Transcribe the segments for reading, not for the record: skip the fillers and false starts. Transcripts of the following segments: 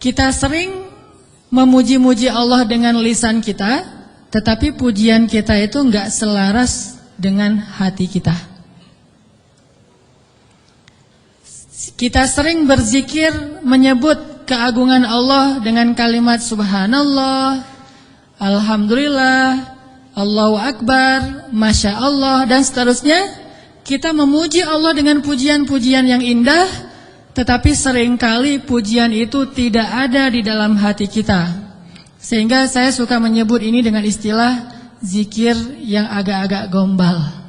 Kita sering memuji-muji Allah dengan lisan kita, tetapi pujian kita itu enggak selaras dengan hati kita. Kita sering berzikir menyebut keagungan Allah dengan kalimat subhanallah, alhamdulillah, Allahu akbar, masya Allah, dan seterusnya. Kita memuji Allah dengan pujian-pujian yang indah, tetapi seringkali pujian itu tidak ada di dalam hati kita. Sehingga saya suka menyebut ini dengan istilah zikir yang agak-agak gombal.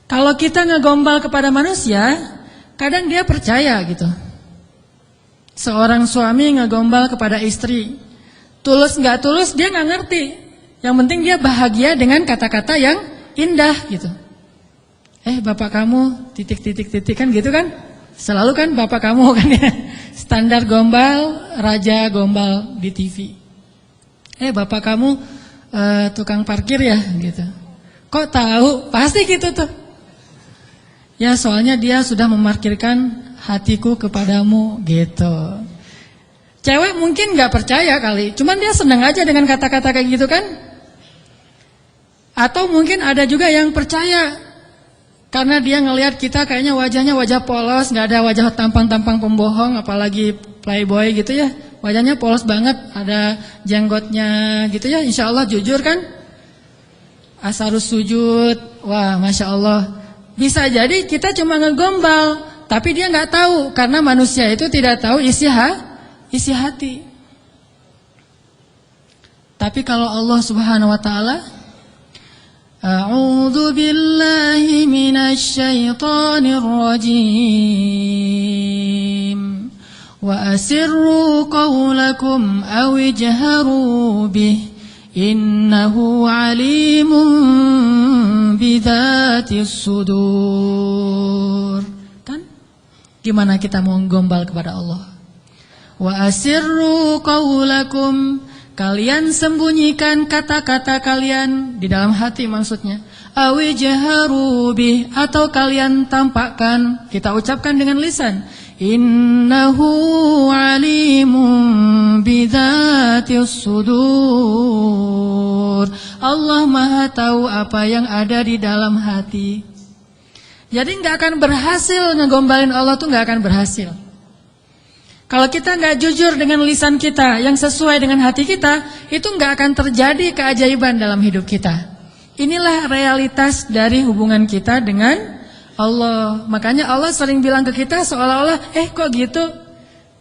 Kalau kita ngegombal kepada manusia, kadang dia percaya gitu. Seorang suami ngegombal kepada istri, tulus nggak tulus dia nggak ngerti. Yang penting dia bahagia dengan kata-kata yang indah gitu. Bapak kamu titik kan gitu kan? Selalu kan bapak kamu kan ya. Standar gombal, raja gombal di TV. Bapak kamu tukang parkir ya gitu. Kok tahu? Pasti gitu tuh. Ya soalnya dia sudah memarkirkan hatiku kepadamu gitu. Cewek mungkin gak percaya kali, cuman dia senang aja dengan kata-kata kayak gitu kan. Atau mungkin ada juga yang percaya, karena dia ngelihat kita kayaknya wajahnya wajah polos, gak ada wajah tampang-tampang pembohong, apalagi playboy gitu ya. Wajahnya polos banget, ada jenggotnya gitu ya, insya Allah jujur kan. Asarus sujud, wah masya Allah. Bisa jadi kita cuma ngegombal, tapi dia nggak tahu, karena manusia itu tidak tahu isi hati. Tapi kalau Allah Subhanahu wa taala, a'udzu billahi minasy syaithanir rajim. Wa asirru qawlakum aw ijharu bih innahu alimun bidzatis sudur. Kan? Gimana kita mau gombal kepada Allah? Wa asirru qawlakum, kalian sembunyikan kata-kata kalian di dalam hati maksudnya. Awi jaharu bih, atau kalian tampakkan, kita ucapkan dengan lisan. Innahu alimun bidzatis sudur. Allah Maha tahu apa yang ada di dalam hati. Jadi nggak akan berhasil ngegombalin Allah tuh nggak akan berhasil. Kalau kita nggak jujur dengan lisan kita yang sesuai dengan hati kita, itu nggak akan terjadi keajaiban dalam hidup kita. Inilah realitas dari hubungan kita dengan Allah. Makanya Allah sering bilang ke kita seolah-olah, kok gitu?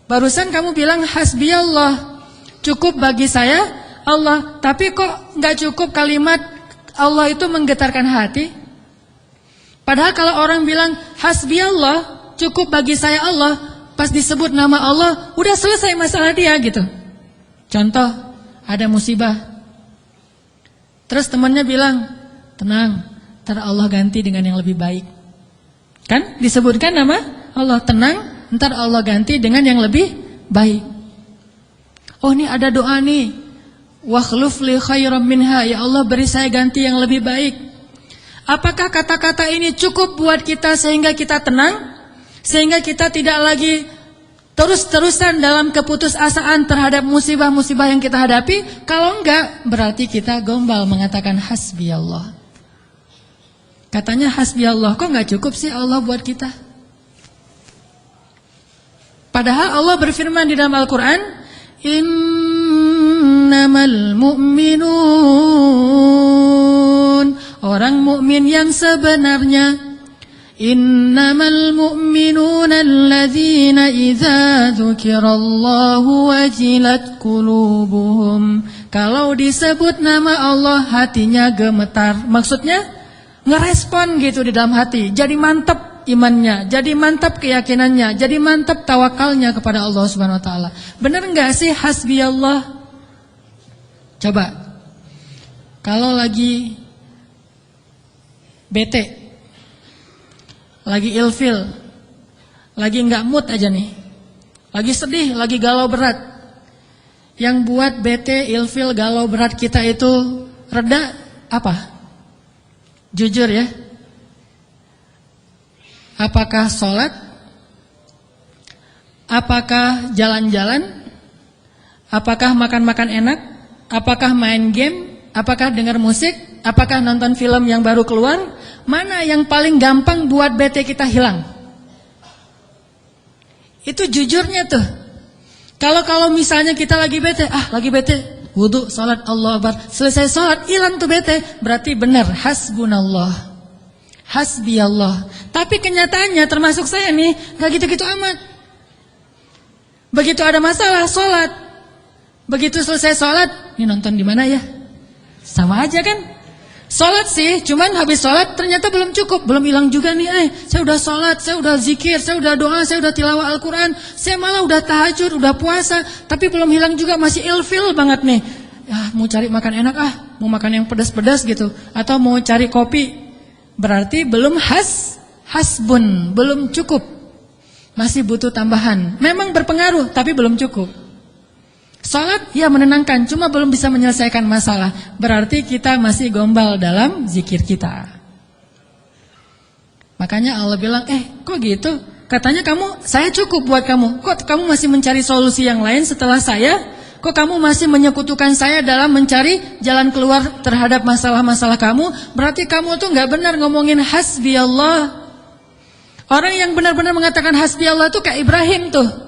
Barusan kamu bilang hasbiyallah, cukup bagi saya Allah. Tapi kok nggak cukup kalimat Allah itu menggetarkan hati? Padahal kalau orang bilang hasbiyallah, cukup bagi saya Allah, pas disebut nama Allah, udah selesai masalah dia gitu. Contoh, ada musibah. Terus temannya bilang, tenang, ntar Allah ganti dengan yang lebih baik. Kan disebutkan nama Allah, tenang, ntar Allah ganti dengan yang lebih baik. Oh ini ada doa nih, wakhluf li khairam minha, ya Allah beri saya ganti yang lebih baik. Apakah kata-kata ini cukup buat kita sehingga kita tenang? Sehingga kita tidak lagi terus-terusan dalam keputusasaan terhadap musibah-musibah yang kita hadapi? Kalau enggak, berarti kita gombal mengatakan hasbiyallah. Katanya hasbiyallah, kok enggak cukup sih Allah buat kita? Padahal Allah berfirman di dalam Al-Quran, innamal mu'minun, orang mukmin yang sebenarnya, innamal mu'minuna alladzina idza dzukirallahu wajilat qulubuhum. Kalau disebut nama Allah hatinya gemetar. Maksudnya ngerespon gitu di dalam hati. Jadi mantap imannya, jadi mantap keyakinannya, jadi mantap tawakalnya kepada Allah Subhanahu wa taala. Benar enggak sih hasbiyallah? Coba. Kalau lagi bete, lagi ilfil, lagi nggak mood aja nih, lagi sedih, lagi galau berat. Yang buat bete, ilfil, galau berat kita itu reda apa? Jujur ya. Apakah sholat? Apakah jalan-jalan? Apakah makan-makan enak? Apakah main game? Apakah dengar musik? Apakah nonton film yang baru keluar? Mana yang paling gampang buat bete kita hilang? Itu jujurnya tuh. Kalau misalnya kita lagi bete, wudu, salat, Allah Akbar, selesai salat, hilang tuh bete. Berarti benar, hasbunallah, hasbiyallah. Tapi kenyataannya termasuk saya nih, gak gitu-gitu amat. Begitu ada masalah salat, begitu selesai salat, ini nonton di mana ya? Sama aja kan? Salat sih, cuman habis salat ternyata belum cukup, belum hilang juga nih. Saya udah salat, saya udah zikir, saya udah doa, saya udah tilawah Al-Quran, saya malah udah tahajud, udah puasa, tapi belum hilang juga, masih ilfil banget nih. Mau cari makan enak mau makan yang pedas-pedas gitu, atau mau cari kopi, berarti belum hasbun, belum cukup, masih butuh tambahan. Memang berpengaruh, tapi belum cukup. Salat ya menenangkan, cuma belum bisa menyelesaikan masalah. Berarti kita masih gombal dalam zikir kita. Makanya Allah bilang, kok gitu? Katanya saya cukup buat kamu. Kok kamu masih mencari solusi yang lain setelah saya? Kok kamu masih menyekutukan saya dalam mencari jalan keluar terhadap masalah-masalah kamu? Berarti kamu tuh gak benar ngomongin hasbi Allah. Orang yang benar-benar mengatakan hasbi Allah tuh kayak Ibrahim tuh.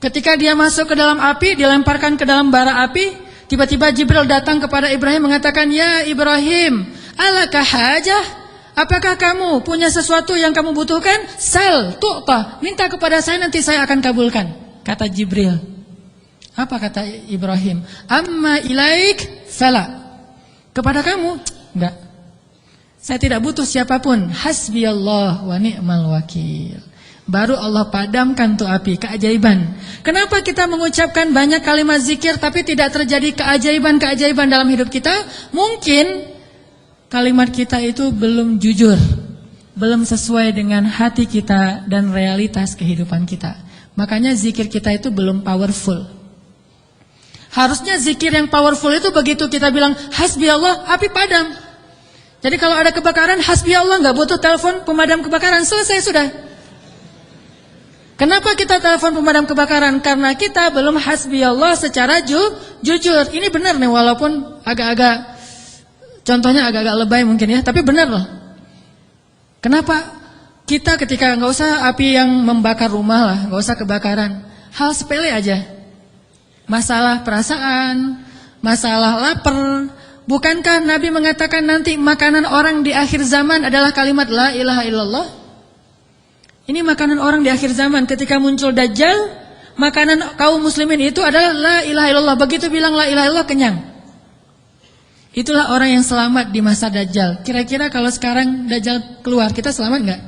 Ketika dia masuk ke dalam api, dilemparkan ke dalam bara api, tiba-tiba Jibril datang kepada Ibrahim mengatakan, "Ya Ibrahim, alaka hajah? Apakah kamu punya sesuatu yang kamu butuhkan? Sal, tu'ta, minta kepada saya nanti saya akan kabulkan." Kata Jibril. Apa kata Ibrahim? Amma ilaik fala. Kepada kamu? Enggak. Saya tidak butuh siapapun. Hasbiyallah wa ni'mal wakil. Baru Allah padamkan tuh api, keajaiban. Kenapa kita mengucapkan banyak kalimat zikir tapi tidak terjadi keajaiban-keajaiban dalam hidup kita? Mungkin kalimat kita itu belum jujur, belum sesuai dengan hati kita dan realitas kehidupan kita. Makanya zikir kita itu belum powerful. Harusnya zikir yang powerful itu begitu kita bilang hasbi Allah, api padam. Jadi kalau ada kebakaran, hasbi Allah, gak butuh telepon pemadam kebakaran, selesai sudah. Kenapa kita telepon pemadam kebakaran? Karena kita belum hasbi Allah secara jujur. Ini benar nih, walaupun contohnya agak-agak lebay mungkin ya, tapi benar loh. Kenapa kita ketika nggak usah api yang membakar rumah lah, nggak usah kebakaran, hal sepele aja, masalah perasaan, masalah lapar. Bukankah Nabi mengatakan nanti makanan orang di akhir zaman adalah kalimat la ilaha illallah? Ini makanan orang di akhir zaman. Ketika muncul Dajjal, makanan kaum muslimin itu adalah la ilaha illallah. Begitu bilang la ilaha illallah, kenyang. Itulah orang yang selamat di masa Dajjal. Kira-kira kalau sekarang Dajjal keluar, kita selamat gak?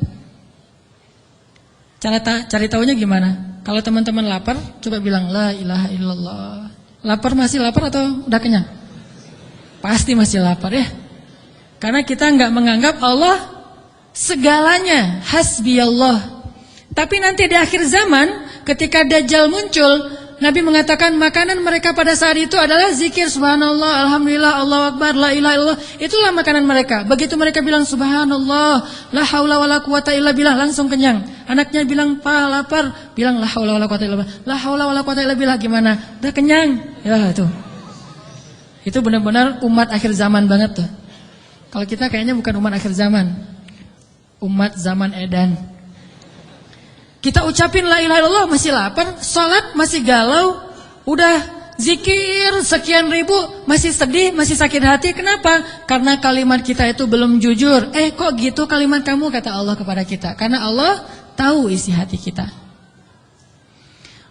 Cari tahunya gimana? Kalau teman-teman lapar, coba bilang la ilaha illallah. Lapar, masih lapar atau udah kenyang? Pasti masih lapar ya. Karena kita gak menganggap Allah segalanya, hasbi Allah. Tapi nanti di akhir zaman, ketika Dajjal muncul, Nabi mengatakan makanan mereka pada saat itu adalah zikir subhanallah, alhamdulillah, Allahu akbar, la ilaha illallah. Itulah makanan mereka. Begitu mereka bilang subhanallah, la haula wala quwata illa billah, langsung kenyang. Anaknya bilang, "Pa, lapar." Bilang la haula wala quwata illa billah. La haula wala quwata illa billah, gimana? Udah kenyang. Ya itu. Itu benar-benar umat akhir zaman banget tuh. Kalau kita kayaknya bukan umat akhir zaman. Umat zaman edan. Kita ucapin la ilaha illallah masih lapar, salat masih galau, udah zikir sekian ribu masih sedih, masih sakit hati. Kenapa? Karena kalimat kita itu belum jujur. Kok gitu kalimat kamu, kata Allah kepada kita? Karena Allah tahu isi hati kita.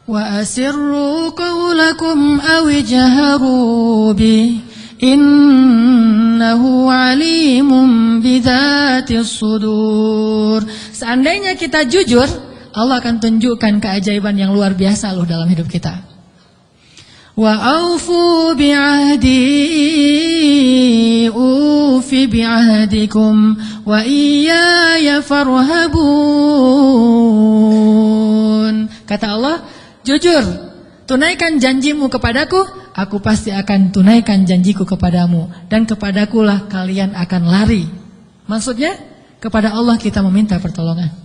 Wa asirru qawlakum aw jaharu bi innahu alimun bidzatis sudur. Seandainya kita jujur, Allah akan tunjukkan keajaiban yang luar biasa loh dalam hidup kita. Wa aufu bi'ahdi ufi bi'ahdikum wa iyaya farhabun. Kata Allah, jujur, tunaikan janjimu kepadaku, aku pasti akan tunaikan janjiku kepadamu, dan kepadakulah kalian akan lari. Maksudnya, kepada Allah kita meminta pertolongan.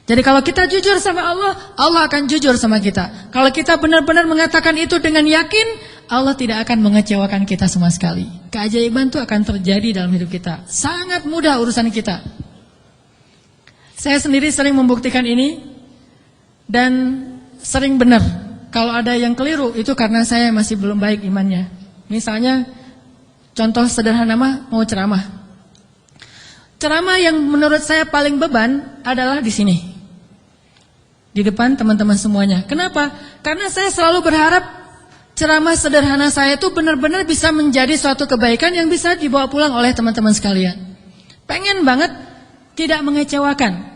Jadi kalau kita jujur sama Allah, Allah akan jujur sama kita. Kalau kita benar-benar mengatakan itu dengan yakin, Allah tidak akan mengecewakan kita sama sekali. Keajaiban itu akan terjadi dalam hidup kita. Sangat mudah urusan kita. Saya sendiri sering membuktikan ini dan sering benar. Kalau ada yang keliru itu karena saya masih belum baik imannya. Misalnya contoh sederhana mau ceramah. Ceramah yang menurut saya paling beban adalah di sini. Di depan teman-teman semuanya. Kenapa? Karena saya selalu berharap ceramah sederhana saya itu benar-benar bisa menjadi suatu kebaikan yang bisa dibawa pulang oleh teman-teman sekalian. Pengen banget tidak mengecewakan.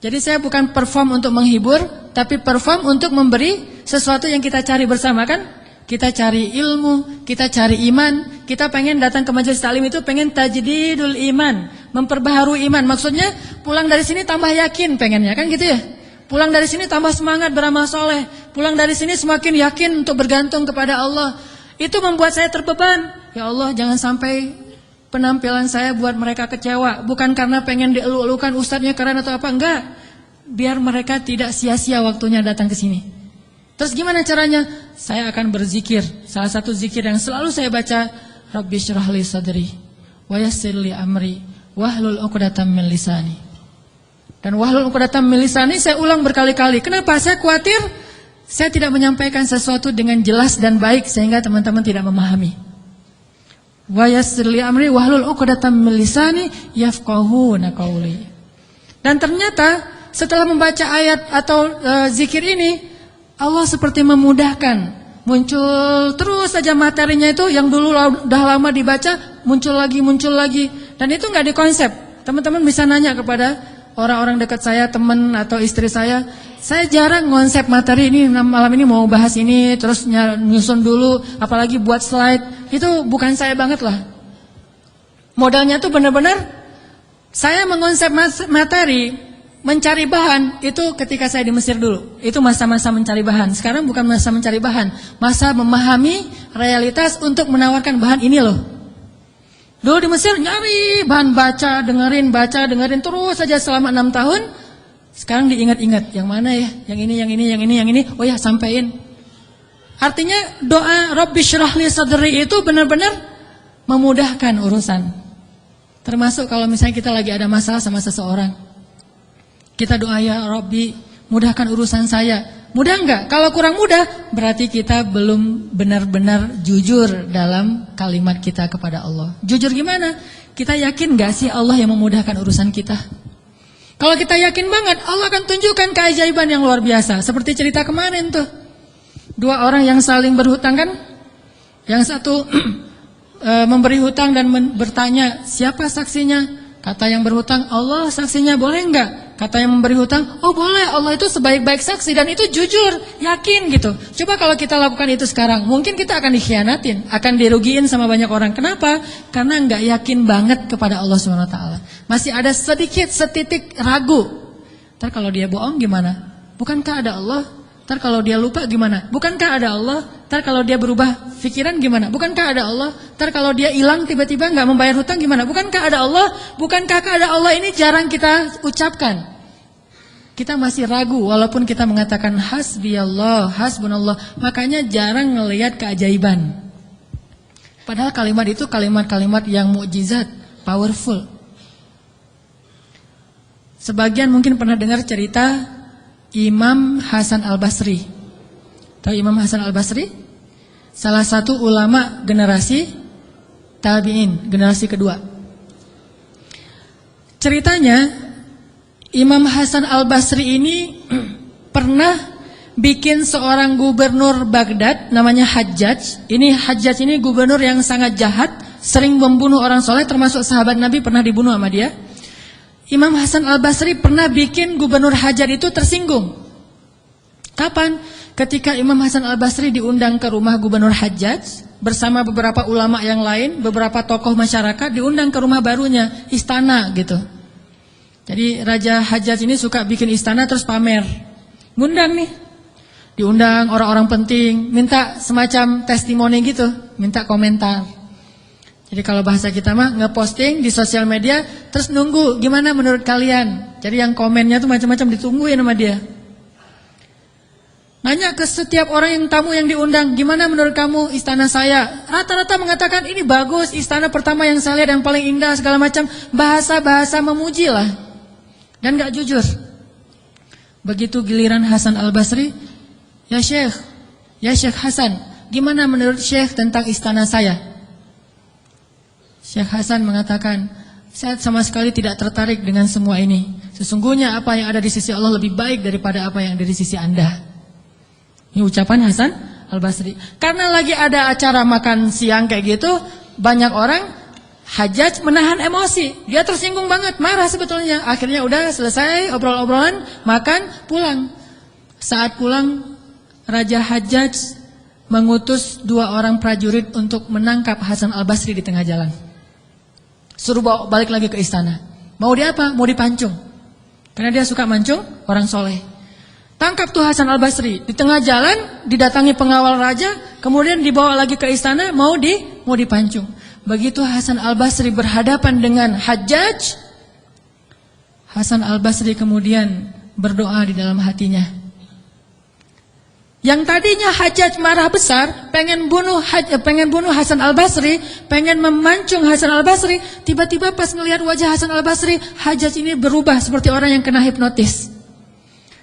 Jadi saya bukan perform untuk menghibur, tapi perform untuk memberi sesuatu yang kita cari bersama kan? Kita cari ilmu, kita cari iman, kita pengen datang ke majelis taklim itu pengen tajdidul iman, memperbaharui iman. Maksudnya pulang dari sini tambah yakin pengennya kan gitu ya? Pulang dari sini tambah semangat beramal soleh. Pulang dari sini semakin yakin untuk bergantung kepada Allah. Itu membuat saya terbeban. Ya Allah, jangan sampai penampilan saya buat mereka kecewa. Bukan karena pengen dielu-elukan ustadznya keren atau apa, enggak. Biar mereka tidak sia-sia waktunya datang ke sini. Terus gimana caranya? Saya akan berzikir. Salah satu zikir yang selalu saya baca, Rabbi syrah li sadri wa yassir li amri wahlul 'uqdatam min lisani. Dan wahlul 'uqdatam min lisani saya ulang berkali-kali. Kenapa? Saya khawatir saya tidak menyampaikan sesuatu dengan jelas dan baik sehingga teman-teman tidak memahami. Wa yassir li amri wahlul 'uqdatam min lisani yafqahuna qawli. Dan ternyata setelah membaca ayat atau zikir ini, Allah seperti memudahkan. Muncul terus saja materinya itu yang dulu udah lama dibaca, muncul lagi. Dan itu enggak dikonsep. Teman-teman bisa nanya kepada orang-orang dekat saya, teman atau istri saya jarang konsep materi ini, malam ini mau bahas ini, terus nyusun dulu, apalagi buat slide, itu bukan saya banget lah. Modalnya tuh benar-benar, saya mengonsep materi, mencari bahan, itu ketika saya di Mesir dulu, itu masa-masa mencari bahan. Sekarang bukan masa mencari bahan, masa memahami realitas untuk menawarkan bahan ini loh. Dulu di Mesir nyari bahan baca, dengerin terus saja selama 6 tahun. Sekarang diingat-ingat, yang mana ya? Yang ini. Oh ya, sampein. Artinya doa Rabbi syrah li sadri itu benar-benar memudahkan urusan. Termasuk kalau misalnya kita lagi ada masalah sama seseorang. Kita doa ya Rabbi, mudahkan urusan saya. Mudah enggak? Kalau kurang mudah, berarti kita belum benar-benar jujur dalam kalimat kita kepada Allah. Jujur gimana? Kita yakin enggak sih Allah yang memudahkan urusan kita? Kalau kita yakin banget, Allah akan tunjukkan keajaiban yang luar biasa. Seperti cerita kemarin tuh. 2 orang yang saling berhutang kan? Yang satu memberi hutang dan bertanya, siapa saksinya? Kata yang berhutang, Allah saksinya, boleh enggak? Kata yang memberi hutang, oh boleh, Allah itu sebaik-baik saksi dan itu jujur, yakin gitu. Coba kalau kita lakukan itu sekarang, mungkin kita akan dikhianatin, akan dirugiin sama banyak orang. Kenapa? Karena enggak yakin banget kepada Allah SWT. Masih ada setitik ragu. Ntar kalau dia bohong gimana? Bukankah ada Allah? Ntar kalau dia lupa gimana? Bukankah ada Allah? Ntar kalau dia berubah pikiran gimana? Bukankah ada Allah? Ntar kalau dia hilang tiba-tiba nggak membayar hutang gimana? Bukankah ada Allah? Bukankah ada Allah? Ini jarang kita ucapkan. Kita masih ragu walaupun kita mengatakan hasbiyallah, hasbunallah. Makanya jarang ngelihat keajaiban. Padahal kalimat itu kalimat-kalimat yang mukjizat, powerful. Sebagian mungkin pernah dengar cerita Imam Hasan Al-Basri. Tahu Imam Hasan Al-Basri? Salah satu ulama generasi tabi'in, generasi kedua. Ceritanya Imam Hasan Al-Basri ini pernah bikin seorang gubernur Baghdad namanya Hajjaj. Hajjaj ini gubernur yang sangat jahat, sering membunuh orang soleh, termasuk sahabat Nabi pernah dibunuh sama dia. Imam Hasan Al-Basri pernah bikin gubernur Hajjaj itu tersinggung. Kapan? Ketika Imam Hasan Al-Basri diundang ke rumah gubernur Hajjaj bersama beberapa ulama yang lain, beberapa tokoh masyarakat diundang ke rumah barunya, istana gitu. Jadi Raja Hajjaj ini suka bikin istana terus pamer. Ngundang nih. Diundang orang-orang penting, minta semacam testimoni gitu, minta komentar. Jadi kalau bahasa kita mah ngeposting di sosial media terus nunggu gimana menurut kalian. Jadi yang komennya tuh macam-macam ditungguin sama dia. Nanya ke setiap orang yang tamu yang diundang, gimana menurut kamu istana saya? Rata-rata mengatakan ini bagus, istana pertama yang saya lihat yang paling indah segala macam. Bahasa-bahasa memuji lah. Dan gak jujur. Begitu giliran Hasan Al-Basri, ya Syekh Hasan, gimana menurut Syekh tentang istana saya? Syekh Hasan mengatakan, saya sama sekali tidak tertarik dengan semua ini. Sesungguhnya apa yang ada di sisi Allah lebih baik daripada apa yang ada di sisi Anda. Ini ucapan Hasan Al-Basri. Karena lagi ada acara makan siang kayak gitu, banyak orang Hajjaj menahan emosi. Dia tersinggung banget, marah sebetulnya. Akhirnya udah selesai obrol-obrolan, makan, pulang. Saat pulang, Raja Hajjaj mengutus 2 orang prajurit untuk menangkap Hasan Al-Basri di tengah jalan. Suruh bawa balik lagi ke istana. Mau dia apa? Mau dipancung. Karena dia suka mancung orang soleh. Tangkap tuh Hasan Al-Basri. Di tengah jalan didatangi pengawal raja, kemudian dibawa lagi ke istana, mau dipancung. Begitu Hasan Al-Basri berhadapan dengan Hajjaj, Hasan Al-Basri kemudian berdoa di dalam hatinya. Yang tadinya Hajjaj marah besar, pengen bunuh Hasan Al-Basri, pengen memancung Hasan Al-Basri, tiba-tiba pas ngelihat wajah Hasan Al-Basri, Hajjaj ini berubah seperti orang yang kena hipnotis.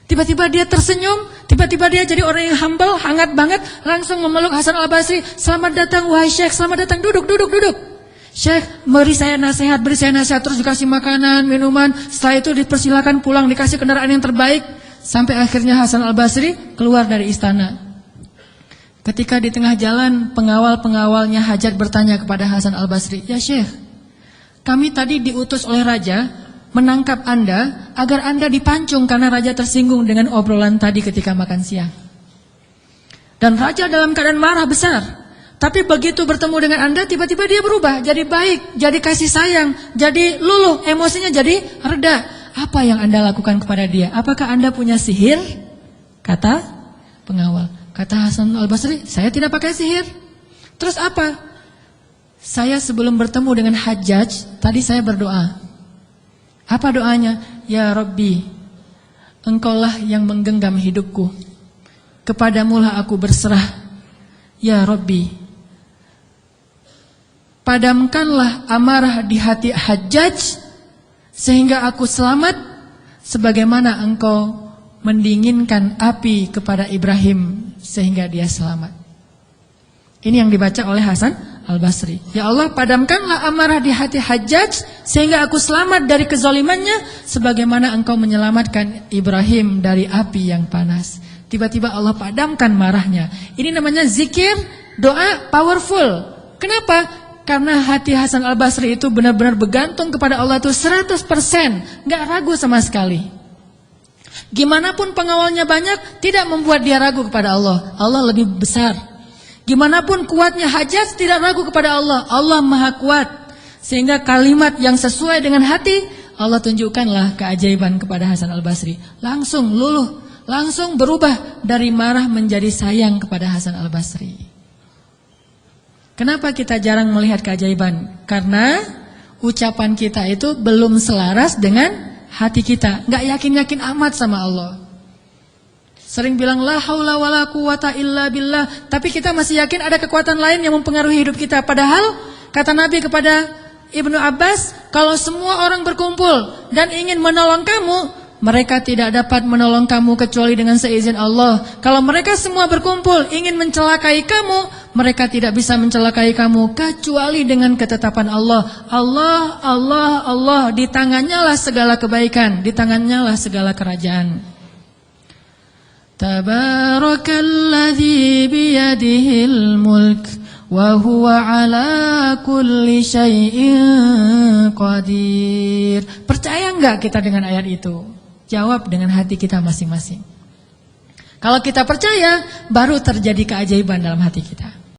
Tiba-tiba dia tersenyum, tiba-tiba dia jadi orang yang humble, hangat banget, langsung memeluk Hasan Al-Basri. Selamat datang wahai Syekh, selamat datang, duduk. Syekh, beri saya nasihat, terus dikasih makanan, minuman. Setelah itu dipersilakan pulang, dikasih kendaraan yang terbaik. Sampai akhirnya Hasan Al-Basri keluar dari istana. Ketika di tengah jalan, pengawal-pengawalnya Hajjaj bertanya kepada Hasan Al-Basri, ya Syekh, kami tadi diutus oleh raja menangkap Anda agar Anda dipancung karena raja tersinggung dengan obrolan tadi ketika makan siang. Dan raja dalam keadaan marah besar. Tapi begitu bertemu dengan Anda, tiba-tiba dia berubah, jadi baik, jadi kasih sayang, jadi luluh, emosinya jadi reda. Apa yang Anda lakukan kepada dia? Apakah Anda punya sihir? Kata pengawal. Kata Hasan Al-Basri, saya tidak pakai sihir. Terus apa? Saya sebelum bertemu dengan Hajjaj, tadi saya berdoa. Apa doanya? Ya Rabbi, Engkaulah yang menggenggam hidupku. Kepadamulah aku berserah. Ya Rabbi, padamkanlah amarah di hati Hajjaj sehingga aku selamat sebagaimana Engkau mendinginkan api kepada Ibrahim sehingga dia selamat. Ini yang dibaca oleh Hasan Al-Basri. Ya Allah, padamkanlah amarah di hati Hajjaj sehingga aku selamat dari kezalimannya sebagaimana Engkau menyelamatkan Ibrahim dari api yang panas. Tiba-tiba Allah padamkan marahnya. Ini namanya zikir, doa powerful. Kenapa? Karena hati Hasan Al-Basri itu benar-benar bergantung kepada Allah itu 100%, gak ragu sama sekali. Gimana pun pengawalnya banyak, tidak membuat dia ragu kepada Allah. Allah lebih besar. Gimana pun kuatnya Hajjaj, tidak ragu kepada Allah. Allah maha kuat. Sehingga kalimat yang sesuai dengan hati, Allah tunjukkanlah keajaiban kepada Hasan Al-Basri. Langsung luluh, langsung berubah dari marah menjadi sayang kepada Hasan Al-Basri. Kenapa kita jarang melihat keajaiban? Karena ucapan kita itu belum selaras dengan hati kita. Gak yakin-yakin amat sama Allah. Sering bilang la haula wala quwata illa billah, tapi kita masih yakin ada kekuatan lain yang mempengaruhi hidup kita. Padahal kata Nabi kepada Ibnu Abbas, kalau semua orang berkumpul dan ingin menolong kamu, mereka tidak dapat menolong kamu kecuali dengan seizin Allah. Kalau mereka semua berkumpul ingin mencelakai kamu, mereka tidak bisa mencelakai kamu kecuali dengan ketetapan Allah. Allah, Allah, Allah, di tangannya lah segala kebaikan, di tangannya lah segala kerajaan. Tabarakalladzi biyadihil mulk wa huwa ala kulli syai'in qadir. Percaya enggak kita dengan ayat itu? Jawab dengan hati kita masing-masing. Kalau kita percaya, baru terjadi keajaiban dalam hati kita.